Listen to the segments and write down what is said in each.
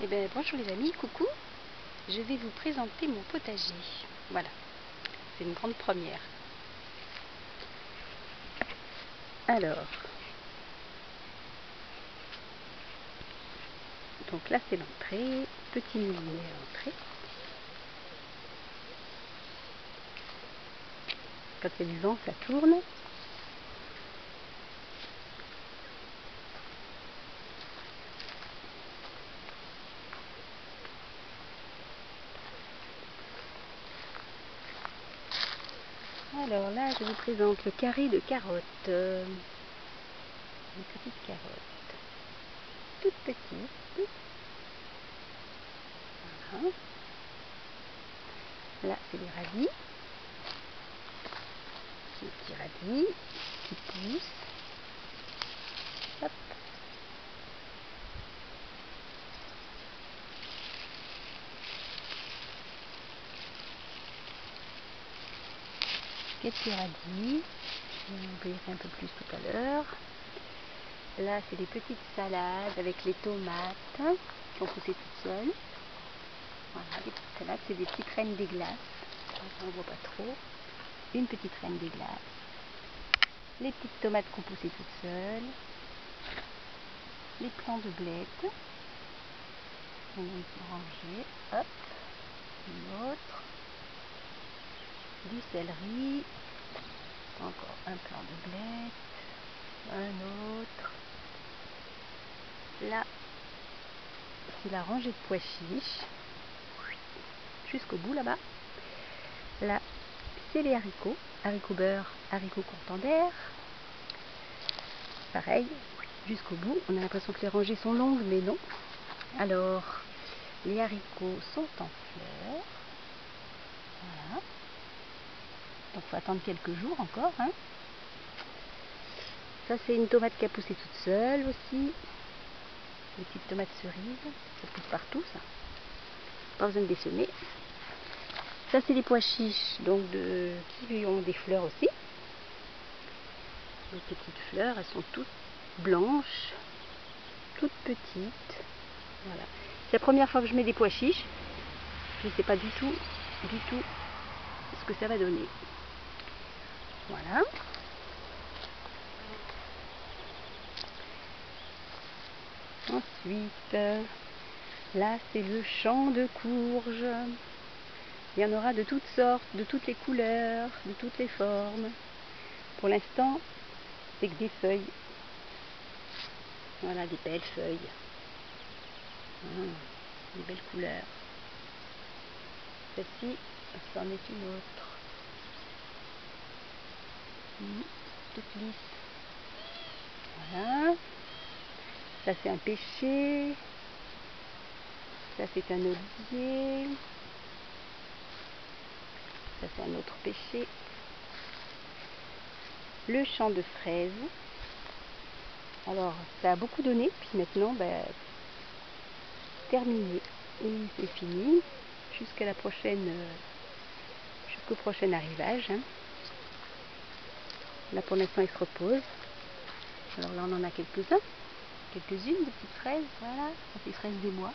Eh bien, bonjour les amis, coucou. Je vais vous présenter mon potager. Voilà, c'est une grande première. Alors, donc là c'est l'entrée, petit moulinet à l'entrée. Quand il y a du vent, ça tourne. Alors là, je vous présente le carré de carottes. Une petite carotte, toute petite. Voilà. Là, c'est les radis. Les petits radis qui poussent. Hop. Quelques radis. Je vais en ouvrir un peu plus tout à l'heure. Là, c'est des petites salades avec les tomates qui ont poussé toutes seules. Voilà, des petites salades, c'est des petites reines des glaces. On ne voit pas trop. Une petite reine des glaces. Les petites tomates qui ont poussé toutes seules. Les plants de blettes. On a une rangée. Hop. Une autre. Du céleri. Encore un plant de blettes. Un autre. Là, c'est la rangée de pois chiches. Jusqu'au bout là-bas. Là, c'est les haricots. Haricots beurre, haricots courtanders. Pareil, jusqu'au bout. On a l'impression que les rangées sont longues, mais non. Alors, les haricots sont en fleurs. Voilà. Donc, il faut attendre quelques jours encore. Hein. Ça, c'est une tomate qui a poussé toute seule aussi. Les petites tomates cerises. Ça pousse partout, ça. Pas besoin de les semer. Ça, c'est les pois chiches, donc qui ont des fleurs aussi. Les petites fleurs, elles sont toutes blanches, toutes petites. Voilà. C'est la première fois que je mets des pois chiches. Je ne sais pas du tout ce que ça va donner. Voilà. Ensuite, là, c'est le champ de courges. Il y en aura de toutes sortes, de toutes les couleurs, de toutes les formes. Pour l'instant, c'est que des feuilles. Voilà, des belles feuilles. Des belles couleurs. Celle-ci, c'en est une autre. Toute lisse. Voilà. Ça, c'est un pêcher. Ça, c'est un olivier. Ça, c'est un autre pêcher. Le champ de fraises. Alors, ça a beaucoup donné, puis maintenant, terminé. Et c'est fini jusqu'à la prochaine, jusqu'au prochain arrivage. Hein. Là, pour l'instant, il se repose. Alors là, on en a quelques-uns, quelques-unes de petites fraises. Voilà, ça fait fraises des bois.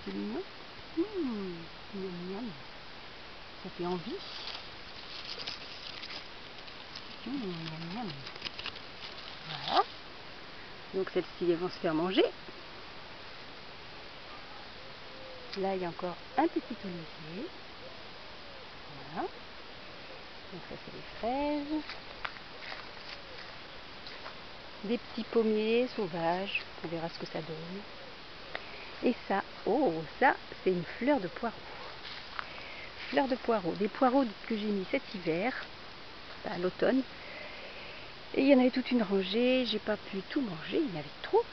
C'est mignon. Miam, miam. Ça fait envie. Miam, miam. Voilà. Donc celles-ci vont se faire manger. Là, il y a encore un petit olivier. Voilà. Donc ça, c'est les fraises. Des petits pommiers sauvages. On verra ce que ça donne. Et ça, oh, ça, c'est une fleur de poireau. Fleur de poireau. Des poireaux que j'ai mis cet hiver, à l'automne. Et il y en avait toute une rangée. J'ai pas pu tout manger. Il y en avait trop.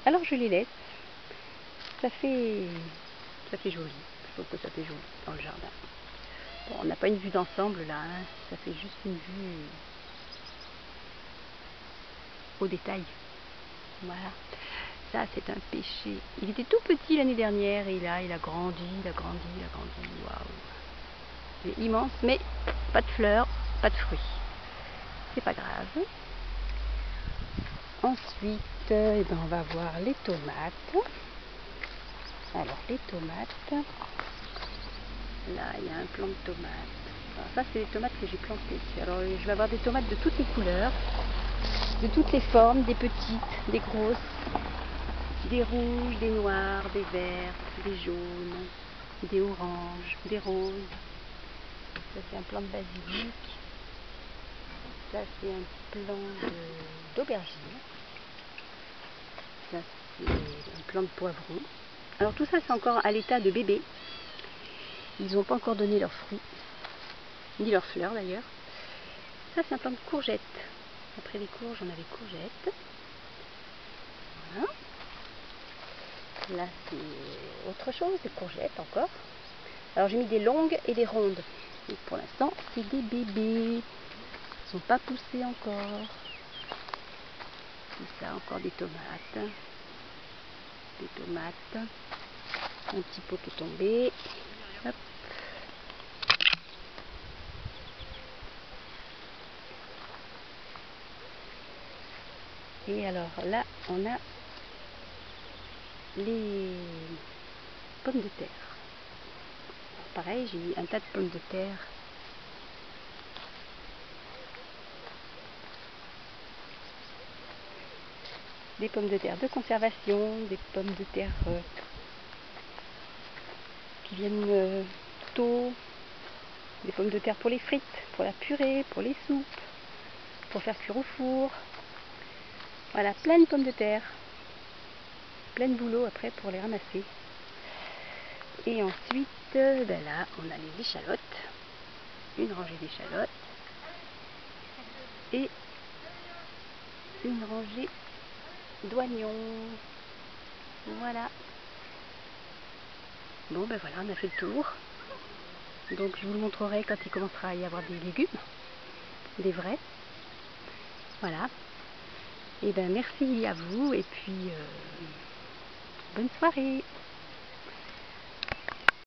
Alors je les laisse. Ça fait joli. Je trouve que ça fait joli dans le jardin. Bon, on n'a pas une vue d'ensemble là. Hein. Ça fait juste une vue au détail. Voilà. Ça, c'est un pêcher. Il était tout petit l'année dernière et là, il a grandi, il a grandi, il a grandi. Waouh! Il est immense, mais pas de fleurs, pas de fruits. C'est pas grave. Ensuite, on va voir les tomates. Alors les tomates, là il y a un plant de tomates. Alors ça c'est les tomates que j'ai plantées. Alors je vais avoir des tomates de toutes les couleurs, de toutes les formes, des petites, des grosses, des rouges, des noirs, des vertes, des jaunes, des oranges, des roses. Ça c'est un plant de basilic. Ça c'est un plant d'aubergine. Ça c'est un plant de poivron. Alors tout ça c'est encore à l'état de bébé. Ils n'ont pas encore donné leurs fruits, ni leurs fleurs d'ailleurs. Ça c'est un plant de courgettes. Après les courges on a les courgettes. Voilà. Là c'est autre chose, des courgettes encore. Alors j'ai mis des longues et des rondes. Et pour l'instant c'est des bébés. Ils sont pas poussés encore. C'est ça, encore des tomates. Des tomates. Un petit pot qui est tombé. Hop. Et alors là on a les pommes de terre. Alors, pareil, j'ai mis un tas de pommes de terre. Des pommes de terre de conservation, des pommes de terre qui viennent tôt, des pommes de terre pour les frites, pour la purée, pour les soupes, pour faire cuire au four. Voilà, plein de pommes de terre, plein de boulot après pour les ramasser. Et ensuite, ben là, on a les échalotes, une rangée d'échalotes et une rangée d'oignons. Voilà. Bon ben voilà, on a fait le tour. Donc je vous le montrerai quand il commencera à y avoir des légumes, des vrais. Voilà. Et ben merci à vous et puis bonne soirée.